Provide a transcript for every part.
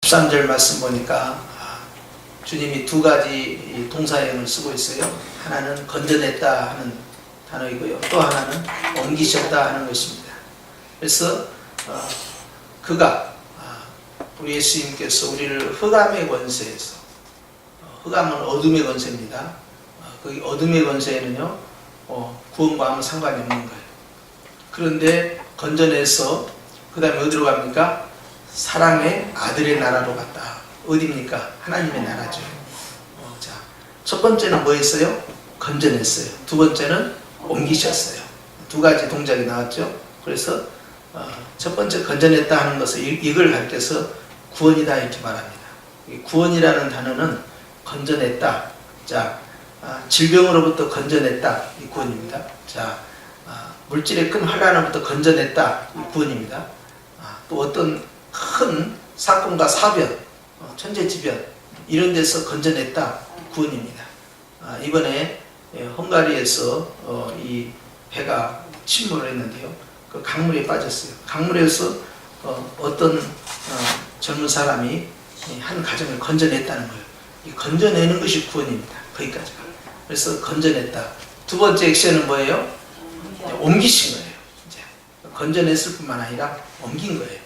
13절 말씀 보니까 주님이 두 가지 동사형을 쓰고 있어요. 하나는 건져냈다 하는 단어이고요. 또 하나는 옮기셨다 하는 것입니다. 그래서 그가 우리 예수님께서 우리를 흑암의 권세에서, 흑암은 어둠의 권세입니다. 그 어둠의 권세에는요 구원과 아무 상관이 없는 거예요. 그런데 건져내서 그 다음에 어디로 갑니까? 사랑의 아들의 나라로 갔다. 어디입니까? 하나님의 나라죠. 자, 첫 번째는 뭐 했어요? 건져냈어요. 두 번째는 옮기셨어요. 두 가지 동작이 나왔죠. 그래서 첫 번째 건져냈다 하는 것을 이걸 가르쳐서 구원이다 이렇게 말합니다. 구원이라는 단어는 건져냈다. 자, 질병으로부터 건져냈다. 이 구원입니다. 자, 물질의 큰 환난으로부터 건져냈다. 이 구원입니다. 또 어떤 큰 사건과 사변, 천재지변 이런 데서 건져냈다. 구원입니다. 이번에 헝가리에서 이 배가 침몰을 했는데요. 그 강물에 빠졌어요. 강물에서 어떤 젊은 사람이 한 가정을 건져냈다는 거예요. 이 건져내는 것이 구원입니다. 거기까지가. 그래서 건져냈다. 두 번째 액션은 뭐예요? 옮기신 거예요. 이제 건져냈을 뿐만 아니라 옮긴 거예요.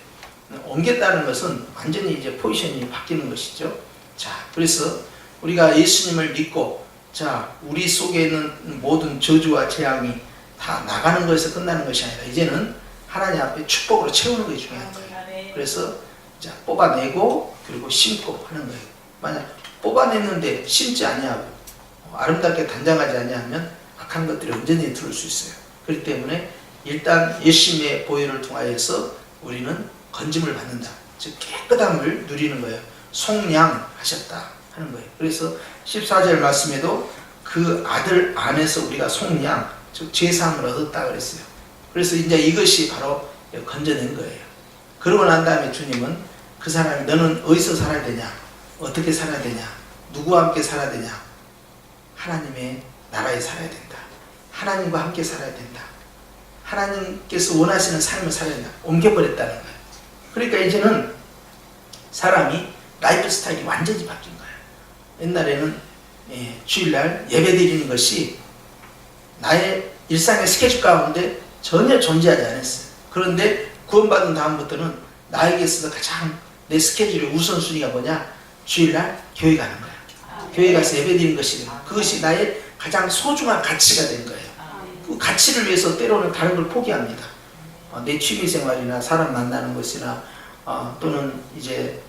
옮겼다는 것은 완전히 이제 포지션이 바뀌는 것이죠. 자, 그래서 우리가 예수님을 믿고, 자, 우리 속에 있는 모든 저주와 재앙이 다 나가는 것에서 끝나는 것이 아니라 이제는 하나님 앞에 축복으로 채우는 것이 중요한 거예요. 그래서 자, 뽑아내고 그리고 심고 하는 거예요. 만약 뽑아냈는데 심지 아니하고 아름답게 단장하지 아니하면 악한 것들이 언제든지 들어올 수 있어요. 그렇기 때문에 일단 예수님의 보혈을 통하여서 우리는 건짐을 받는다. 즉 깨끗함을 누리는 거예요. 속량하셨다 하는 거예요. 그래서 14절 말씀에도 그 아들 안에서 우리가 속량, 즉 죄사함을 얻었다 그랬어요. 그래서 이제 이것이 바로 건져낸 거예요. 그러고 난 다음에 주님은 그 사람이 너는 어디서 살아야 되냐? 어떻게 살아야 되냐? 누구와 함께 살아야 되냐? 하나님의 나라에 살아야 된다. 하나님과 함께 살아야 된다. 하나님께서 원하시는 삶을 살아야 된다. 옮겨버렸다는 거예요. 그러니까 이제는 사람이 라이프 스타일이 완전히 바뀐 거예요. 옛날에는 주일날 예배 드리는 것이 나의 일상의 스케줄 가운데 전혀 존재하지 않았어요. 그런데 구원받은 다음부터는 나에게 있어서 가장 내 스케줄의 우선순위가 뭐냐? 주일날 교회 가는 거야. 교회 가서 예배 드리는 것이, 그것이 나의 가장 소중한 가치가 된 거예요. 그 가치를 위해서 때로는 다른 걸 포기합니다. 내 취미생활이나 사람 만나는 것이나 또는 이제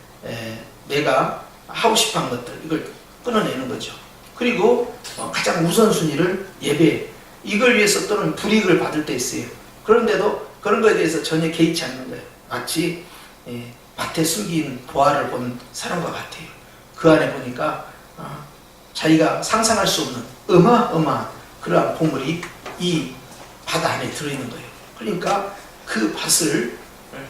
내가 하고 싶은 것들, 이걸 끊어내는 거죠. 그리고 가장 우선순위를 예배, 이걸 위해서 또는 불이익을 받을 때 있어요. 그런데도 그런 거에 대해서 전혀 개의치 않는 거예요. 마치 밭에 숨긴 보화를 본 사람과 같아요. 그 안에 보니까 자기가 상상할 수 없는 어마어마한 그러한 보물이 이 밭 안에 들어있는 거예요. 그러니까 그 밭을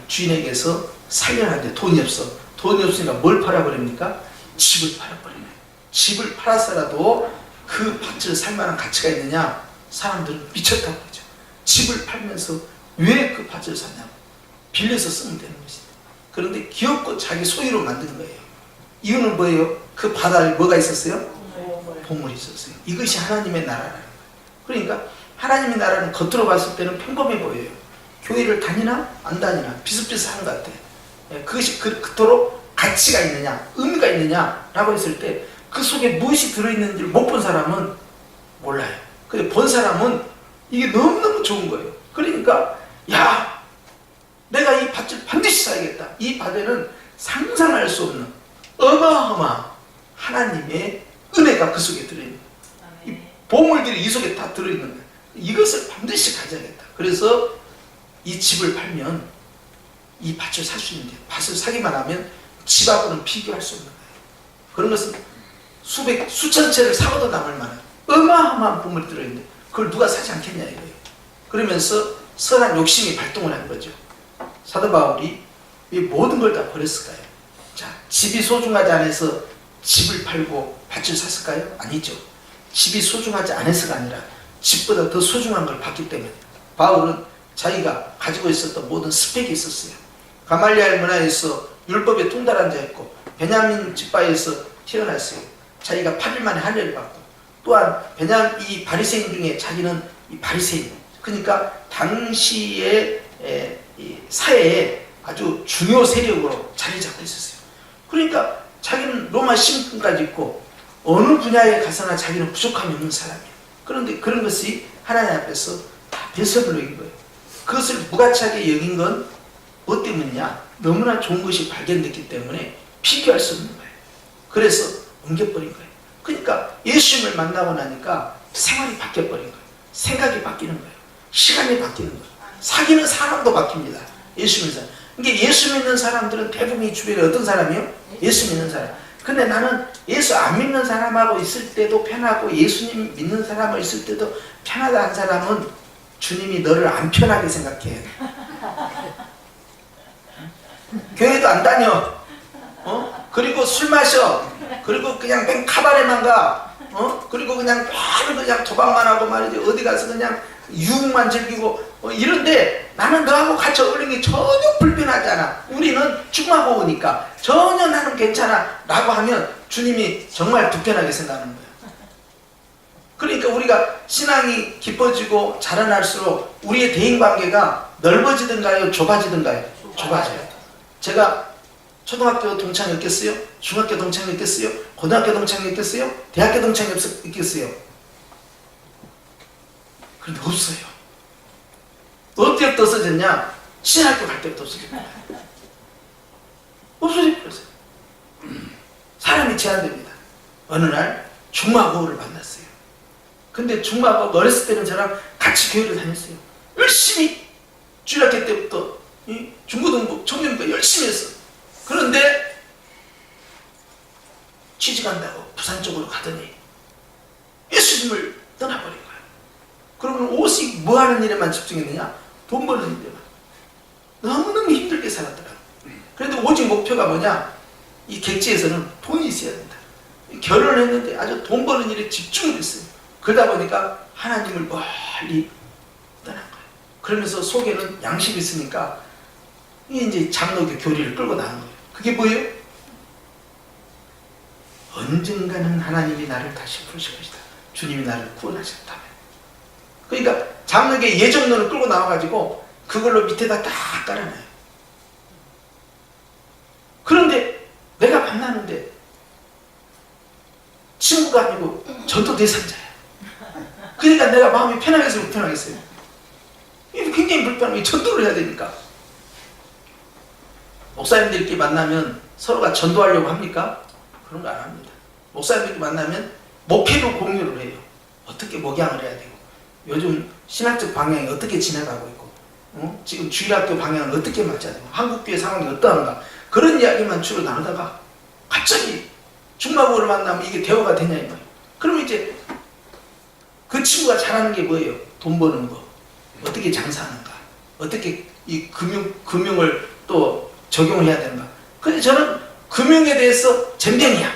주인에게서 살려는데 돈이 없어. 돈이 없으니까 뭘 팔아버립니까? 집을 팔아버리네. 집을 팔아서라도 그 밭을 살 만한 가치가 있느냐? 사람들은 미쳤다고 그러죠. 집을 팔면서 왜 그 밭을 사냐고. 빌려서 쓰면 되는 것이다. 그런데 귀엽고 자기 소유로 만드는 거예요. 이유는 뭐예요? 그 밭 안에 뭐가 있었어요? 보물이 있었어요. 이것이 하나님의 나라라는 거예요. 그러니까 하나님의 나라는 겉으로 봤을 때는 평범해 보여요. 교회를 다니나 안 다니나 비슷비슷한 것 같아. 그것이 그토록 가치가 있느냐, 의미가 있느냐 라고 했을 때 그 속에 무엇이 들어있는지를 못 본 사람은 몰라요. 근데 본 사람은 이게 너무너무 좋은 거예요. 그러니까 야, 내가 이 밭을 반드시 사야겠다. 이 밭에는 상상할 수 없는 어마어마한 하나님의 은혜가 그 속에 들어있는 거예요. 이 보물들이 이 속에 다 들어있는 거예요. 이것을 반드시 가져야겠다. 그래서 이 집을 팔면 이 밭을 살 수 있는데, 밭을 사기만 하면 집하고는 비교할 수 없는 거예요. 그런 것은 수천 채를 사고도 남을 만한 어마어마한 보물이 들어있는데 그걸 누가 사지 않겠냐 이거예요. 그러면서 선한 욕심이 발동을 한 거죠. 사도 바울이 왜 모든 걸 다 버렸을까요? 자, 집이 소중하지 않아서 집을 팔고 밭을 샀을까요? 아니죠. 집이 소중하지 않아서가 아니라 집보다 더 소중한 걸 봤기 때문에. 바울은 자기가 가지고 있었던 모든 스펙이 있었어요. 가말리알 문화에서 율법에 통달한 자였고 베냐민 지파에서 태어났어요. 자기가 8일 만에 할례를 받고, 또한 베냐민 이 바리새인 중에 자기는 이 바리새인, 그러니까 당시의 이 사회에 아주 중요 세력으로 자리 잡고 있었어요. 그러니까 자기는 로마 신분까지 있고 어느 분야에 가서나 자기는 부족함이 없는 사람이에요. 그런데 그런 것이 하나님 앞에서 다 배설을 여긴 거예요. 그것을 무가치하게 여긴 건 뭐 때문이냐? 너무나 좋은 것이 발견됐기 때문에 비교할 수 없는 거예요. 그래서 옮겨버린 거예요. 그러니까 예수님을 만나고 나니까 생활이 바뀌어버린 거예요. 생각이 바뀌는 거예요. 시간이 바뀌는 거예요. 사귀는 사람도 바뀝니다. 예수 믿는 사람. 그러니까 예수 믿는 사람들은 대부분 이 주변에 어떤 사람이요? 예수 믿는 사람. 근데 나는 예수 안 믿는 사람하고 있을 때도 편하고 예수님 믿는 사람하고 있을 때도 편하다 한 사람은 주님이 너를 안 편하게 생각해. 교회도 안 다녀. 그리고 술 마셔. 그리고 그냥 맨 카바레만 가. 그리고 그냥 그냥 도박만 하고 말이지. 어디 가서 그냥 유흥만 즐기고 이런데 나는 너하고 같이 어울리는 게 전혀 불편하지 않아. 우리는 죽마고 오니까 전혀 나는 괜찮아 라고 하면 주님이 정말 불편하게 생각하는 거예요. 그러니까 우리가 신앙이 깊어지고 자라날수록 우리의 대인관계가 넓어지든가요? 좁아지든가요? 좁아져요. 제가 초등학교 동창이 있겠어요? 중학교 동창이 있겠어요? 고등학교 동창이 있겠어요? 대학교 동창이 있겠어요? 그런데 없어요. 어때부터 없어졌냐? 신학교 갈 때부터 없어졌어요. 없어졌어요. 사람이 제한됩니다. 어느 날 중마고를 만났어요. 근데 중마고 어렸을 때는 저랑 같이 교회를 다녔어요. 열심히 주일학교 때부터 중고등부 청년부 열심히 했어. 그런데 취직한다고 부산 쪽으로 가더니 예수님을 떠나버린 거야. 그러면 옷이 뭐 하는 일에만 집중했느냐? 돈 버는 일에만. 너무너무 힘들게 살았더라고. 그런데 오직 목표가 뭐냐? 이 객지에서는 돈이 있어야 된다. 결혼을 했는데 아주 돈 버는 일에 집중을 했어요. 그러다 보니까 하나님을 멀리 떠난 거예요. 그러면서 속에는 양심이 있으니까 이제 장로교 교리를 끌고 나간 거예요. 그게 뭐예요? 언젠가는 하나님이 나를 다시 부르실 것이다. 주님이 나를 구원하셨다면. 그러니까 장로교의 예정론을 끌고 나와가지고 그걸로 밑에다 딱 깔아놔요. 그런데 내가 만나는데 친구가 아니고 전도 대상자야. 그러니까 내가 마음이 편하겠어요? 불편하겠어요? 굉장히 불편하게 전도를 해야 되니까. 목사님들끼리 만나면 서로가 전도하려고 합니까? 그런 거 안 합니다. 목사님들끼리 만나면 목회도 공유를 해요. 어떻게 목양을 해야 되고, 요즘 신학적 방향이 어떻게 지나가고 있고, 지금 주일학교 방향을 어떻게 맞춰야 되고, 한국교회 상황이 어떠한가, 그런 이야기만 주로 나누다가 갑자기 중마고를 만나면 이게 대화가 되냐 이 말이에요. 그러면 이제 그 친구가 잘하는 게 뭐예요? 돈 버는 거, 어떻게 장사하는가, 어떻게 이 금융을 또 적용을 해야 되는가. 근데 저는 금융에 대해서 젬병이야.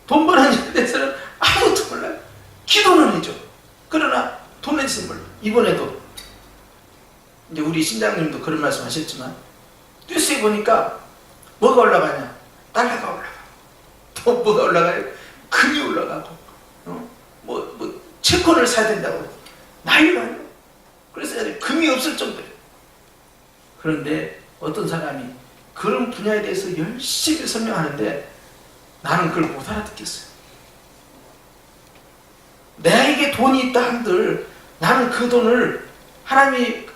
돈 버는 일에 대해서는 아무것도 몰라요. 기도는 해줘. 그러나 돈에 대해서 몰라. 이번에도 이제 우리 신장님도 그런 말씀 하셨지만 뉴스에 보니까 뭐가 올라가냐? 달러가 올라가. 또 뭐가 올라가요? 금이 올라가고, 채권을 사야 된다고. 난리나요. 그래서 금이 없을 정도예요. 그런데 어떤 사람이 그런 분야에 대해서 열심히 설명하는데 나는 그걸 못 알아듣겠어요. 나에게 돈이 있다 한들 나는 그 돈을 하나님이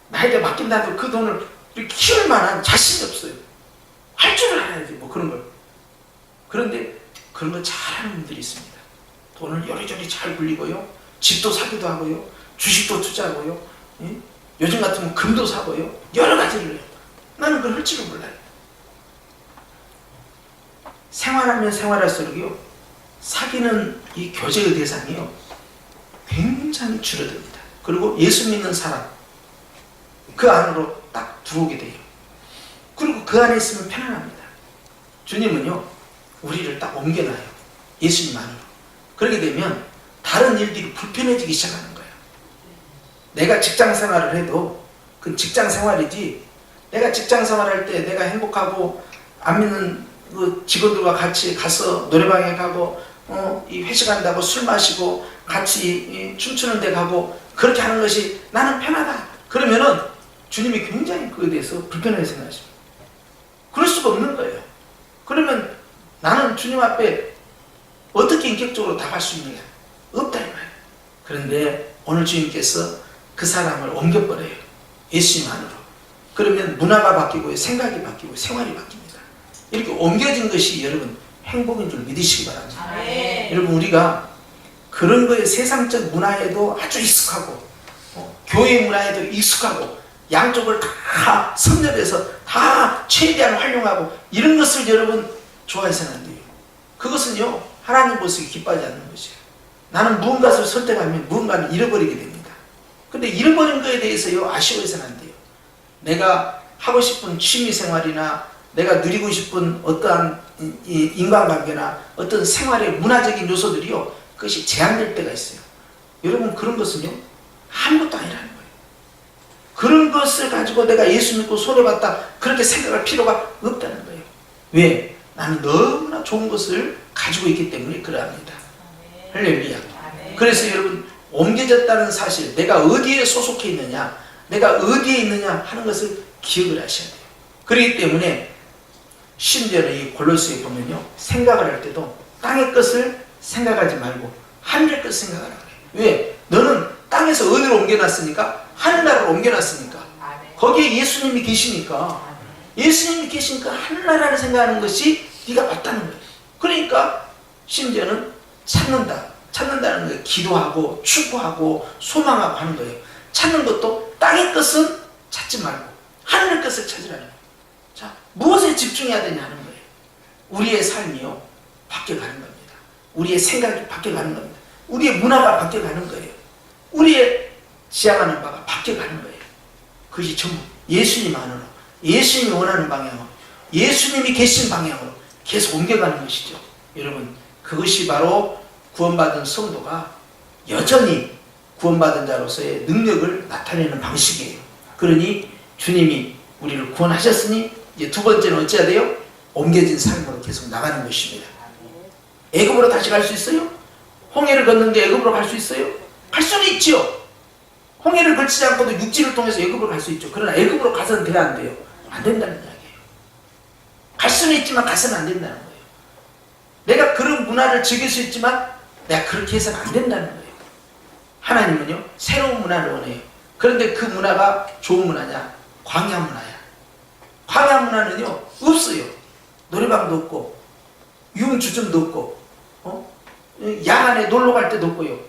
나에게 맡긴다 한들 그 돈을 키울 만한 자신이 없어요. 할 줄을 알아야지 뭐 그런 걸. 그런데 그런 걸 잘하는 분들이 있습니다. 돈을 요리조리 잘 굴리고요. 집도 사기도 하고요. 주식도 투자하고요. 요즘 같으면 금도 사고요. 여러 가지를 해요. 나는 그걸 할 줄을 몰라요. 생활하면 생활할수록요, 사귀는 이 교제의 대상이요, 굉장히 줄어듭니다. 그리고 예수 믿는 사람, 그 안으로 딱 들어오게 돼요. 그리고 그 안에 있으면 편안합니다. 주님은요, 우리를 딱 옮겨놔요. 예수님 안으로. 그렇게 되면 다른 일들이 불편해지기 시작하는 거예요. 내가 직장 생활을 해도 그건 직장 생활이지, 내가 직장 생활할 때 내가 행복하고 안 믿는 그 직원들과 같이 가서 노래방에 가고 이 회식한다고 술 마시고 같이 춤추는 데 가고 그렇게 하는 것이 나는 편하다. 그러면은 주님이 굉장히 그에 대해서 불편하게 생각하십니다. 그럴 수가 없는 거예요. 그러면 나는 주님 앞에 어떻게 인격적으로 다가갈 수 있느냐? 없다 이 말이에요. 그런데 오늘 주님께서 그 사람을 옮겨버려요. 예수님 안으로. 그러면 문화가 바뀌고 생각이 바뀌고 생활이 바뀝니다. 이렇게 옮겨진 것이 여러분 행복인 줄 믿으시기 바랍니다. 여러분 우리가 그런 거에 세상적 문화에도 아주 익숙하고 교회 문화에도 익숙하고 양쪽을 다 섭렵해서 다 최대한 활용하고 이런 것을 여러분 좋아해서는 안 돼요. 그것은요 하나님 모습이 기뻐하지 않는 것이에요. 나는 무언가를 선택하면 무언가를 잃어버리게 됩니다. 근데 잃어버린 것에 대해서요 아쉬워해서는 안 돼요. 내가 하고 싶은 취미생활이나 내가 누리고 싶은 어떠한 인간관계나 어떤 생활의 문화적인 요소들이요 그것이 제한될 때가 있어요. 여러분 그런 것은요 아무것도 아니라는 거예요. 그런 것을 가지고 내가 예수 믿고 소리받다 그렇게 생각할 필요가 없다는 거예요. 왜? 나는 너무나 좋은 것을 가지고 있기 때문에 그러합니다. 할렐루야. 그래서 여러분 옮겨졌다는 사실, 내가 어디에 소속해 있느냐, 내가 어디에 있느냐 하는 것을 기억을 하셔야 돼요. 그렇기 때문에 심지어는 이 골로새에 보면요 생각을 할 때도 땅의 것을 생각하지 말고 하늘의 것을 생각하라 그래요. 왜? 너는 땅에서 어디로 옮겨놨으니까? 하늘나라로 옮겨놨으니까. 거기에 예수님이 계시니까. 예수님이 계시니까 하늘나라를 생각하는 것이 네가 맞다는 거예요. 그러니까 심지어는 찾는다는 거예요. 기도하고 추구하고 소망하고 하는 거예요. 찾는 것도 땅의 것은 찾지 말고 하늘의 것을 찾으라는 거예요. 자, 무엇에 집중해야 되냐 하는 거예요. 우리의 삶이요 바뀌어가는 겁니다. 우리의 생각이 바뀌어가는 겁니다. 우리의 문화가 바뀌어가는 거예요. 우리의 지향하는 바가 바뀌어가는 거예요. 그것이 전부 예수님 안으로, 예수님이 원하는 방향으로, 예수님이 계신 방향으로 계속 옮겨가는 것이죠. 여러분 그것이 바로 구원받은 성도가 여전히 구원받은 자로서의 능력을 나타내는 방식이에요. 그러니 주님이 우리를 구원하셨으니 이제 두 번째는 어찌해야 돼요? 옮겨진 삶으로 계속 나가는 것입니다. 애굽으로 다시 갈 수 있어요? 홍해를 걷는데 애굽으로 갈 수 있어요? 갈 수는 있죠. 홍해를 걸치지 않고도 육지를 통해서 애굽으로 갈 수 있죠. 그러나 애굽으로 가서는 돼야 안 돼요? 안 된다는 이야기예요. 갈 수는 있지만 가서는 안 된다는 거예요. 내가 그런 문화를 즐길 수 있지만 내가 그렇게 해서는 안 된다는 거예요. 하나님은요 새로운 문화를 원해요. 그런데 그 문화가 좋은 문화냐? 광야 문화야. 광야 문화는요 없어요. 노래방도 없고 유흥주점도 없고 야간에 놀러 갈 때도 없고요.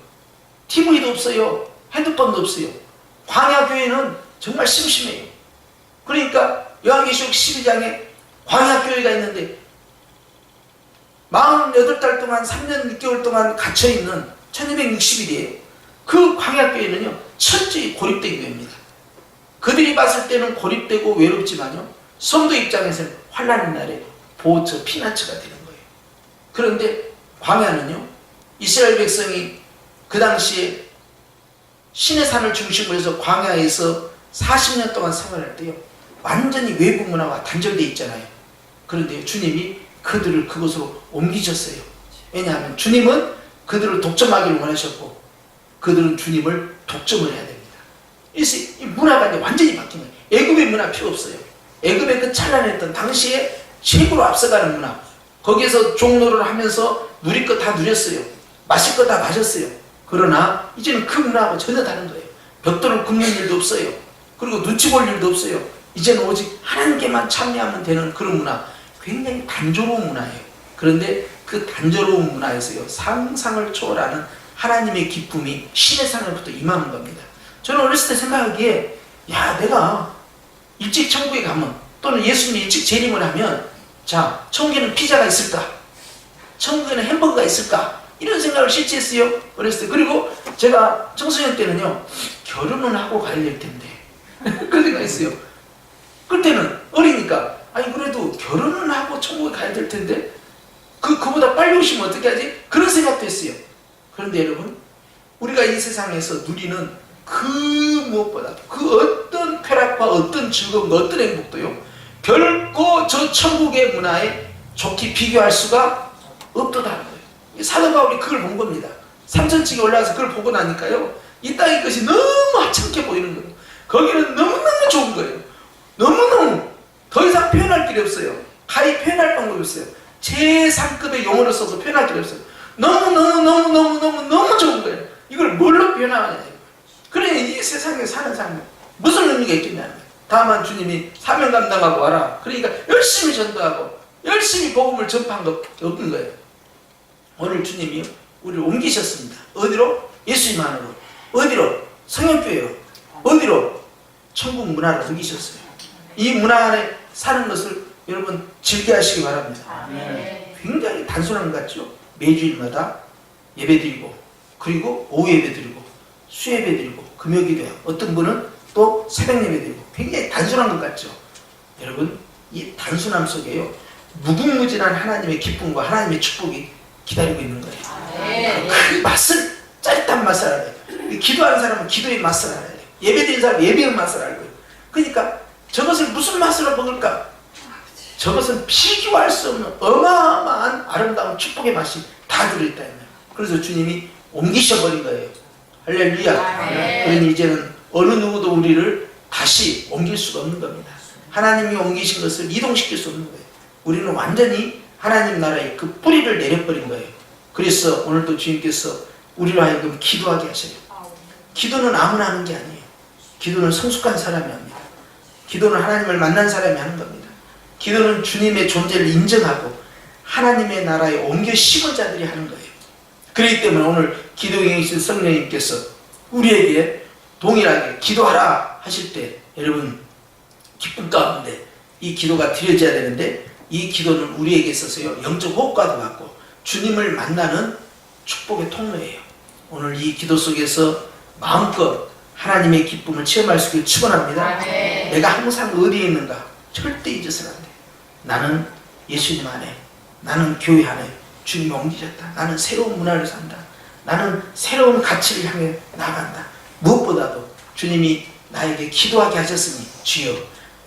TV도 없어요. 핸드폰도 없어요. 광야 교회는 정말 심심해요. 그러니까 요한계시록 12장에 광야 교회가 있는데 48달 동안 3년 6개월 동안 갇혀있는 1260일이에요. 그 광야 교회는요 철저히 고립된 교회입니다. 그들이 봤을 때는 고립되고 외롭지만요 성도 입장에서는 환난의 날에 보호처 피난처가 되는 거예요. 그런데 광야는요 이스라엘 백성이 그 당시에 신의 산을 중심으로 해서 광야에서 40년 동안 생활할 때요 완전히 외부 문화와 단절되어 있잖아요. 그런데 주님이 그들을 그곳으로 옮기셨어요. 왜냐하면 주님은 그들을 독점하기를 원하셨고 그들은 주님을 독점을 해야 됩니다. 그래서 이 문화가 이제 완전히 바뀐 거예요. 애굽의 문화 필요 없어요. 애굽의 그 찬란했던 당시에 최고로 앞서가는 문화, 거기에서 종노릇을 하면서 누릴 거 다 누렸어요. 마실 거 다 마셨어요. 그러나 이제는 그 문화하고 전혀 다른 거예요. 벽돌을 굽는 일도 없어요. 그리고 눈치 볼 일도 없어요. 이제는 오직 하나님께만 참여하면 되는 그런 문화, 굉장히 단조로운 문화예요. 그런데 그 단조로운 문화에서요 상상을 초월하는 하나님의 기쁨이 신의 산으로부터 임하는 겁니다. 저는 어렸을 때 생각하기에 야 내가 일찍 천국에 가면 또는 예수님이 일찍 재림을 하면 자 천국에는 피자가 있을까? 천국에는 햄버거가 있을까? 이런 생각을 실제 했어요. 어렸을 때. 그리고 제가 청소년 때는요 결혼은 하고 가야 될 텐데 그런 생각했어요. 그때는 어리니까 아니 그래도 결혼은 하고 천국에 가야 될 텐데 그보다 빨리 오시면 어떻게 하지? 그런 생각도 했어요. 그런데 여러분 우리가 이 세상에서 누리는 그 무엇보다 그 어떤 쾌락과 어떤 즐거움과 어떤 행복도요 결코 저 천국의 문화에 좋게 비교할 수가 없다는 거예요. 사도 바울이 그걸 본 겁니다. 삼천층에 올라가서 그걸 보고 나니까요, 이 땅의 것이 너무 하찮게 보이는 거예요. 거기는 너무너무 좋은 거예요. 너무너무 더 이상 표현할 길이 없어요. 가히 표현할 방법이 없어요. 제3급의 용어로 써도 표현할 길이 없어요. 너무 좋은 거예요. 이걸 뭘로 표현하느냐. 그래, 이 세상에 사는 삶에 무슨 의미가 있겠냐는 거예요. 다만 주님이 사명 감당하고 와라. 그러니까 열심히 전도하고 열심히 복음을 전파한 것 없는 거예요. 오늘 주님이 우리를 옮기셨습니다. 어디로? 예수님 안으로. 어디로? 성령교회로. 어디로? 천국 문화를 옮기셨어요. 이 문화 안에 사는 것을 여러분 즐겨하시기 바랍니다. 굉장히 단순한 것 같죠? 매주일마다 예배드리고, 그리고 오후 예배드리고, 수예배드리고, 금요기도요. 어떤 분은 또 새벽 예배드리고, 굉장히 단순한 것 같죠? 여러분, 이 단순함 속에요, 무궁무진한 하나님의 기쁨과 하나님의 축복이 기다리고 있는 거예요. 그 맛을, 짜릿한 맛을 알아요. 기도하는 사람은 기도의 맛을 알아요. 예배드리는 사람은 예배의 맛을 알고요. 그러니까 저것을 무슨 맛으로 먹을까? 저것은 비교할 수 없는 어마어마한 아름다운 축복의 맛이 다 들어있다. 그래서 주님이 옮기셔버린 거예요. 할렐루야. 그러니 이제는 어느 누구도 우리를 다시 옮길 수가 없는 겁니다. 하나님이 옮기신 것을 이동시킬 수 없는 거예요. 우리는 완전히 하나님 나라의 그 뿌리를 내려버린 거예요. 그래서 오늘도 주님께서 우리로 하여금 기도하게 하셔요. 기도는 아무나 하는 게 아니에요. 기도는 성숙한 사람이 합니다. 기도는 하나님을 만난 사람이 하는 겁니다. 기도는 주님의 존재를 인정하고 하나님의 나라에 옮겨 심은 자들이 하는 거예요. 그렇기 때문에 오늘 기도에 계신 성령님께서 우리에게 동일하게 기도하라 하실 때 여러분 기쁨 가운데 이 기도가 드려져야 되는데, 이 기도는 우리에게 있어서요 영적 호흡과도 같고 주님을 만나는 축복의 통로예요. 오늘 이 기도 속에서 마음껏 하나님의 기쁨을 체험할 수 있기를 축원합니다. 내가 항상 어디에 있는가 절대 잊어서는 안 돼. 나는 예수님 안에, 나는 교회 안에 주님이 옮기셨다. 나는 새로운 문화를 산다. 나는 새로운 가치를 향해 나간다. 무엇보다도 주님이 나에게 기도하게 하셨으니 주여,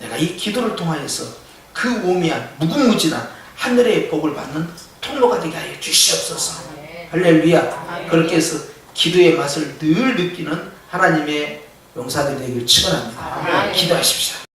내가 이 기도를 통하여서 그 오미한 무궁무진한 하늘의 복을 받는 통로가 되게 하여 주시옵소서. 할렐루야. 그렇게 해서 기도의 맛을 늘 느끼는 하나님의 용사들이 되기를 축원합니다. 기도하십시오.